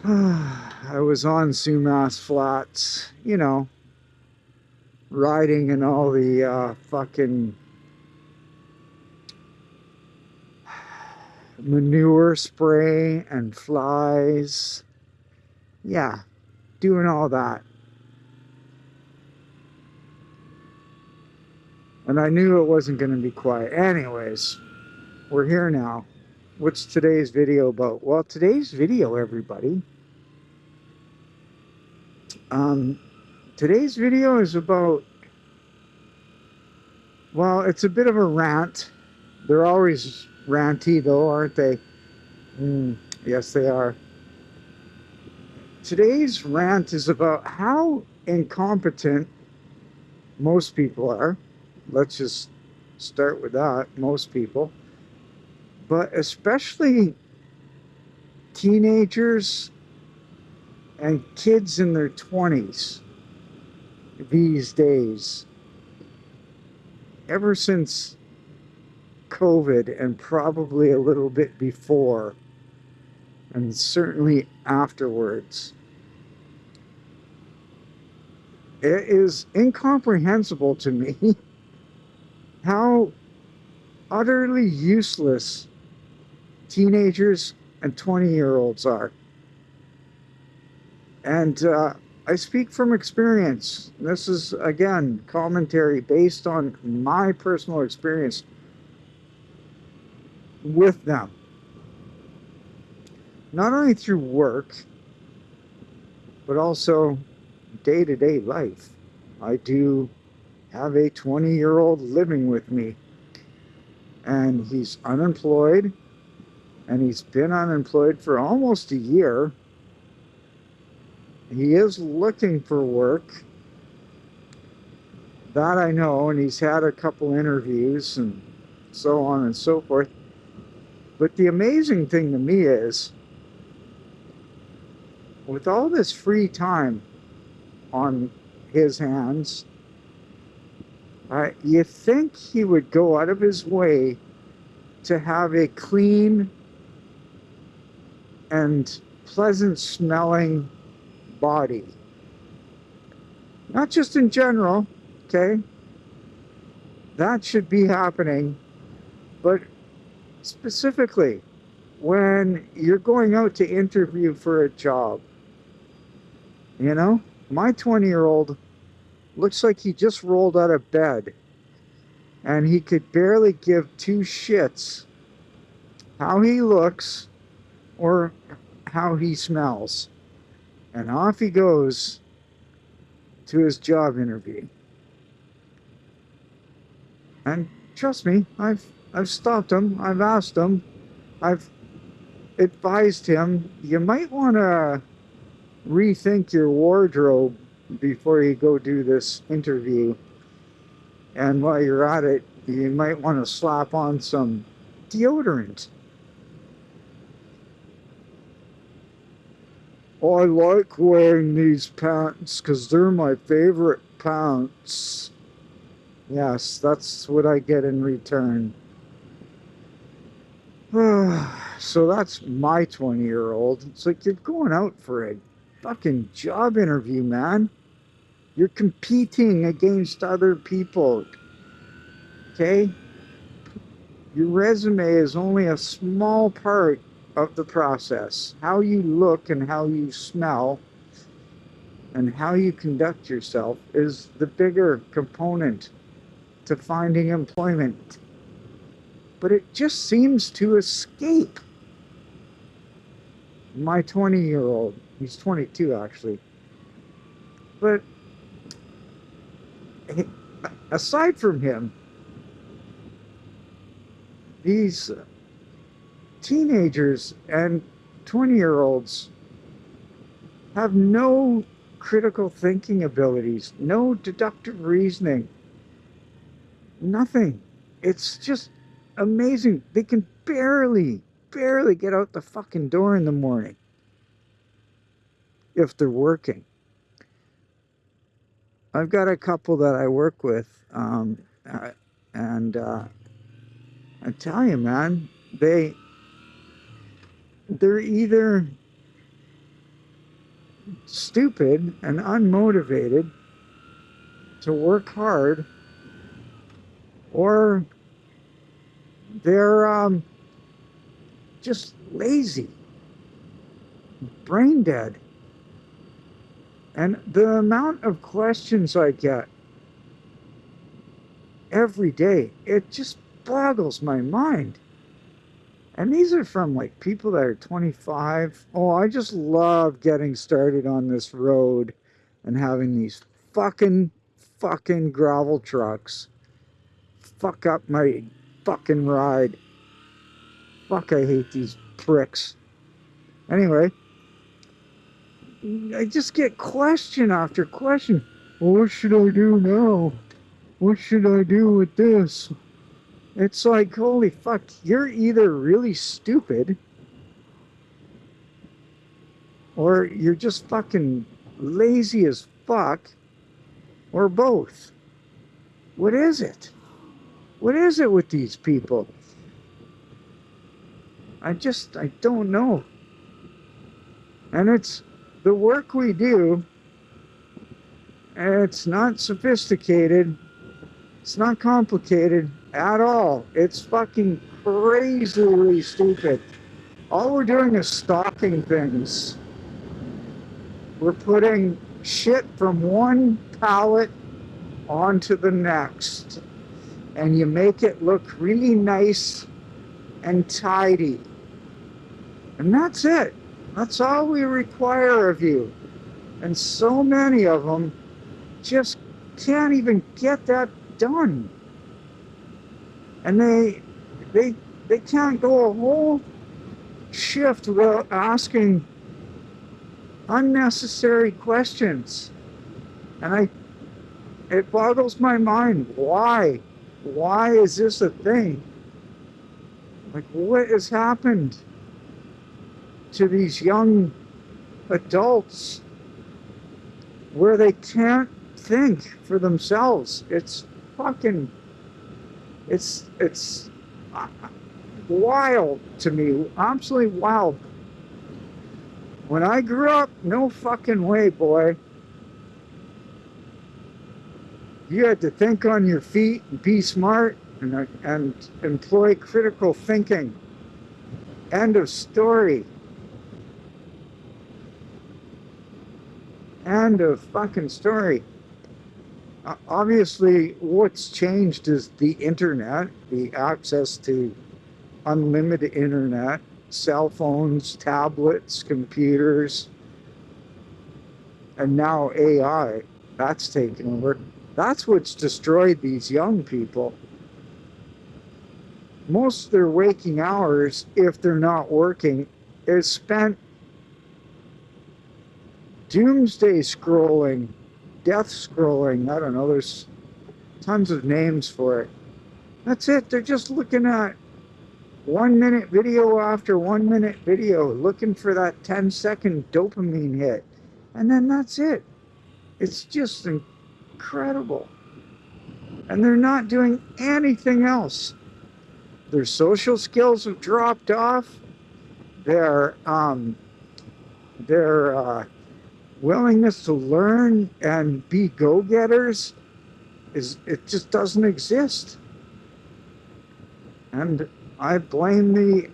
I was on Sumas Flats, riding in all the fucking manure spray and flies. Yeah, doing all that. And I knew it wasn't going to be quiet. Anyways, we're here now. What's today's video about? Well, today's video, everybody, um, today's video is about, well, it's a bit of a rant. They're always ranty, though, aren't they? Yes, they are. Today's rant is about how incompetent most people are. Let's just start with that. Most people, but especially teenagers and kids in their 20s these days. Ever since COVID and probably a little bit before, and certainly afterwards, it is incomprehensible to me how utterly useless teenagers and 20-year-olds are. And I speak from experience. This is, again, commentary based on my personal experience with them. Not only through work, but also day-to-day life. I do have a 20-year-old living with me, and he's unemployed, and he's been unemployed for almost a year. He is looking for work, that I know, and he's had a couple interviews and so on and so forth. But the amazing thing to me is, with all this free time on his hands, you think he would go out of his way to have a clean and pleasant smelling body. Not just in general, okay? That should be happening, but specifically when you're going out to interview for a job. My 20-year-old looks like he just rolled out of bed, and he could barely give two shits how he looks or how he smells. And off he goes to his job interview. And trust me, I've stopped him, I've asked him, I've advised him, you might want to rethink your wardrobe before you go do this interview. And while you're at it, you might want to slap on some deodorant. Oh, I like wearing these pants because they're my favorite pants. Yes, that's what I get in return. So that's my 20-year-old. It's like you're going out for a fucking job interview, man. You're competing against other people. Okay? Your resume is only a small part of the process. How you look and how you smell and how you conduct yourself is the bigger component to finding employment. But it just seems to escape my 20-year-old. He's 22, actually. But aside from him, these teenagers and 20-year-olds have no critical thinking abilities, no deductive reasoning, nothing. It's just amazing. They can barely get out the fucking door in the morning if they're working. I've got a couple that I work with, and I tell you, man, they're either stupid and unmotivated to work hard, or they're just lazy, brain dead. And the amount of questions I get every day, it just boggles my mind. And these are from like people that are 25. Oh, I just love getting started on this road and having these fucking gravel trucks fuck up my fucking ride. Fuck, I hate these pricks. Anyway, I just get question after question. Well, what should I do now? What should I do with this? It's like, holy fuck, you're either really stupid or you're just fucking lazy as fuck, or both. What is it? What is it with these people? I don't know. And it's the work we do, it's not sophisticated, it's not complicated at all. It's fucking crazily stupid. All we're doing is stocking things. We're putting shit from one pallet onto the next. And you make it look really nice and tidy. And that's it. That's all we require of you. And so many of them just can't even get that done. And they can't go a whole shift without asking unnecessary questions. And it boggles my mind. Why? Why is this a thing? Like, what has happened to these young adults where they can't think for themselves? It's fucking, it's wild to me, absolutely wild. When I grew up, no fucking way, boy. You had to think on your feet and be smart and employ critical thinking. End of story. End of fucking story. Obviously, what's changed is the internet, the access to unlimited internet, cell phones, tablets, computers, and now AI. That's taken over. That's what's destroyed these young people. Most of their waking hours, if they're not working, is spent doomsday scrolling, death scrolling. I don't know, there's tons of names for it. That's it. They're just looking at 1 minute video after 1 minute video, looking for that 10-second dopamine hit. And then that's it. It's just incredible. And they're not doing anything else. Their social skills have dropped off. Their willingness to learn and be go-getters it just doesn't exist. And I blame the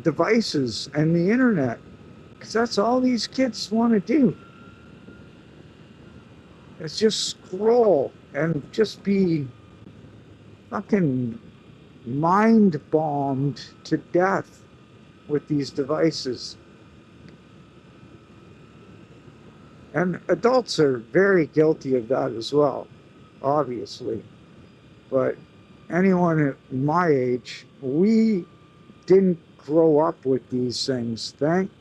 devices and the internet, because that's all these kids want to do. It's just scroll and just be fucking mind bombed to death with these devices. And adults are very guilty of that as well, obviously. But anyone at my age, we didn't grow up with these things. Thank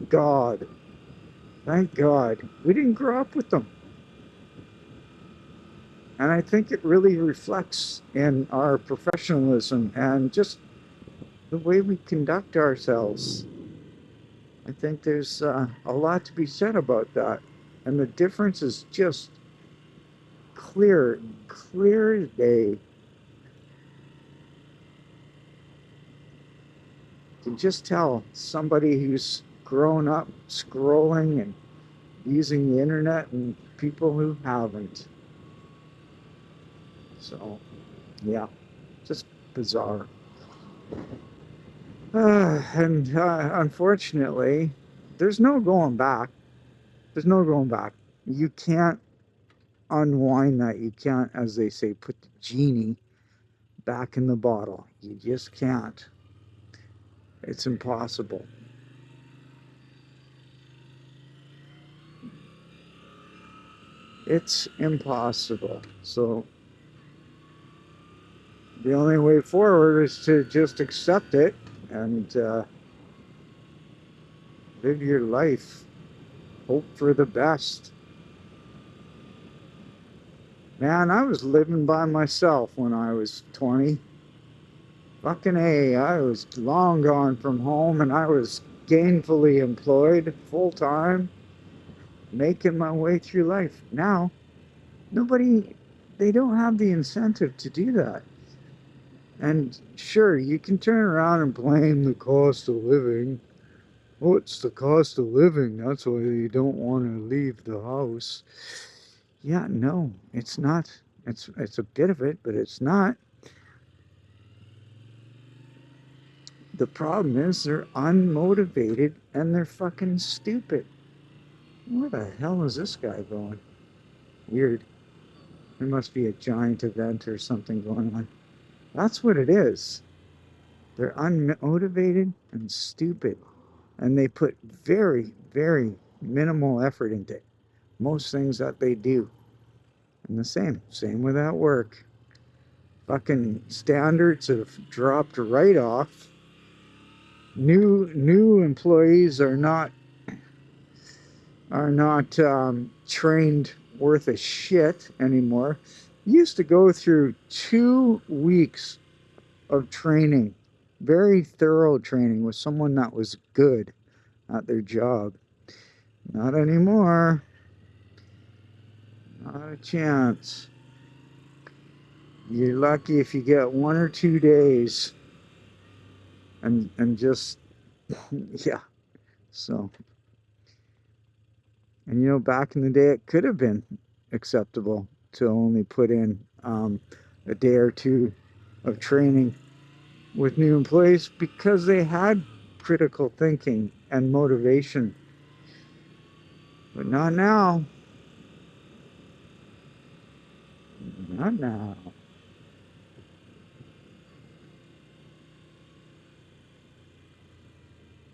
God. Thank God. We didn't grow up with them. And I think it really reflects in our professionalism and just the way we conduct ourselves. I think there's a lot to be said about that. And the difference is just clear as day. You can just tell somebody who's grown up scrolling and using the internet and people who haven't. So, yeah, just bizarre. And unfortunately, there's no going back. There's no going back. You can't unwind that. You can't, as they say, put the genie back in the bottle. You just can't. It's impossible. It's impossible. So the only way forward is to just accept it and live your life. Hope for the best. Man, I was living by myself when I was 20. Fucking A, I was long gone from home and I was gainfully employed full time, making my way through life. Now, nobody, they don't have the incentive to do that. And sure, you can turn around and blame the cost of living. Oh, it's the cost of living. That's why you don't want to leave the house. Yeah, no, it's not. It's a bit of it, but it's not. The problem is they're unmotivated and they're fucking stupid. Where the hell is this guy going? Weird. There must be a giant event or something going on. That's what it is. They're unmotivated and stupid. And they put very, very minimal effort into most things that they do. And the same with that work. Fucking standards have dropped right off. New employees are not trained worth a shit anymore. You used to go through 2 weeks of training, very thorough training with someone that was good at their job. Not anymore. Not a chance. You're lucky if you get 1 or 2 days and just yeah. So, and back in the day it could have been acceptable to only put in a day or two of training with new employees because they had critical thinking and motivation. But not now. Not now.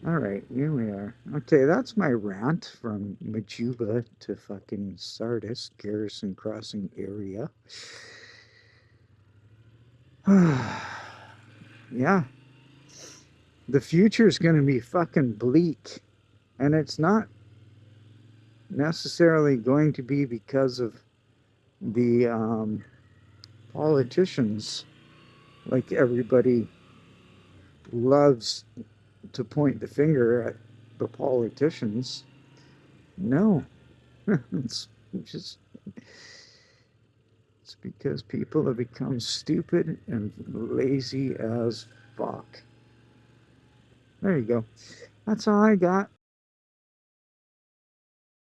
All right, here we are. Okay, that's my rant from Majuba to fucking Sardis, Garrison Crossing area. Yeah, the future is going to be fucking bleak. And it's not necessarily going to be because of the politicians, like everybody loves to point the finger at the politicians. No, it's just it's because people have become stupid and lazy as fuck. There you go. That's all I got.